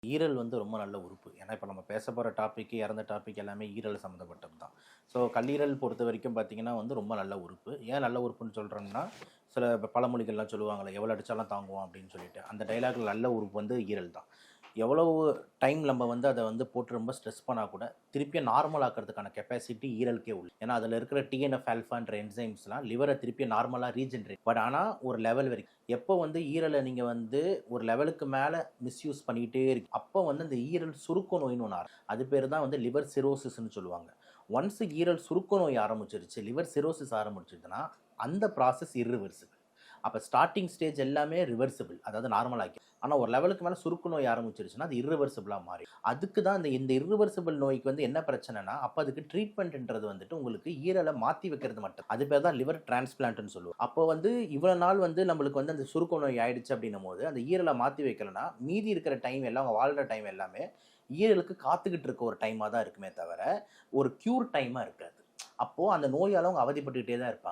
ஈரல் வந்து ரொம்ப நல்ல உறுப்பு. ஏன்னா, இப்போ நம்ம பேச போற டாபிக், இறந்த டாபிக் எல்லாமே ஈரல் சம்மந்தப்பட்டது தான். ஸோ கல்லீரல் பொறுத்த வரைக்கும் பார்த்தீங்கன்னா வந்து ரொம்ப நல்ல உறுப்பு. ஏன் நல்ல உறுப்புன்னு சொல்கிறோம்னா, சில பழமொழிகள்லாம் சொல்லுவாங்கல்ல, "எவ்வளோ அடிச்சாலும் தாங்குவான்" அப்படின்னு சொல்லிட்டு. அந்த டயலாக்ல நல்ல உறுப்பு வந்து ஈரல் தான். எவ்வளவு டைம் நம்ம வந்து அத வந்து போட்டு ரொம்ப ஸ்ட்ரெஸ் பண்ணா கூட, திருப்பியும் நார்மல் ஆக்குறதுக்கான கெப்பாசிட்டி ஈரலுக்கே உண்டு. ஏன்னா, அதில இருக்கிற டிஎன்எஃப் ஆல்ஃபான்ற என்சைம்ஸ்லாம் லிவர திருப்பியும் நார்மலா ரீஜெனரேட். பட் ஆனா, ஒரு லெவல் வரைக்கும். எப்போ வந்து ஈரல நீங்க வந்து ஒரு லெவலுக்கு மேல மிஸ்யூஸ் பண்ணிக்கிட்டே அப்போ வந்து அந்த ஈரல் சுருக்க நோய்ன்னு ஒண்ணு அது பேரு தான் வந்து லிவர் சிரோசிஸ்ன்னு சொல்லுவாங்க. ஒன்ஸ் ஈரல் சுருக்க நோய் ஆரம்பிச்சிருச்சு, லிவர் சிரோசிஸ் ஆரம்பிச்சிருச்சுன்னா, அந்த ப்ராசஸ் இர்ரிவர்சிபிள். அப்போ ஸ்டார்ட்டிங் ஸ்டேஜ் எல்லாமே ரிவர்சிபிள், அதாவது நார்மல் ஆக்கி. ஆனால் ஒரு லெவலுக்கு மேலே சுருக்கு நோய் ஆரம்பிச்சிருச்சுன்னா அது இர்ரிவர்சிபிளாக மாறி. அதுக்கு தான் இந்த இர்ரிவர்சிபிள் நோய்க்கு வந்து என்ன பிரச்சனைனா, அப்போ அதுக்கு ட்ரீட்மெண்ட்ன்றது வந்துட்டு உங்களுக்கு ஈரலை மாற்றி வைக்கிறது மட்டும். அது பேர் தான் லிவர் டிரான்ஸ்பிளான்ட்னு சொல்லுவோம். அப்போ வந்து இவ்வளோ நாள் வந்து நம்மளுக்கு வந்து அந்த சுருக்க நோய் ஆயிடுச்சு அப்படின்னும் போது அந்த ஈரலை மாற்றி வைக்கலன்னா மீதி இருக்கிற டைம் எல்லாம் அவங்க வாழ்கிற டைம் எல்லாமே ஈரலுக்கு காத்துக்கிட்டு இருக்க ஒரு டைமாக தான் இருக்குமே தவிர ஒரு க்யூர் டைமாக இருக்காது. அப்போது அந்த நோயால் அவங்க அவதிப்பட்டுக்கிட்டே தான் இருப்பாங்க.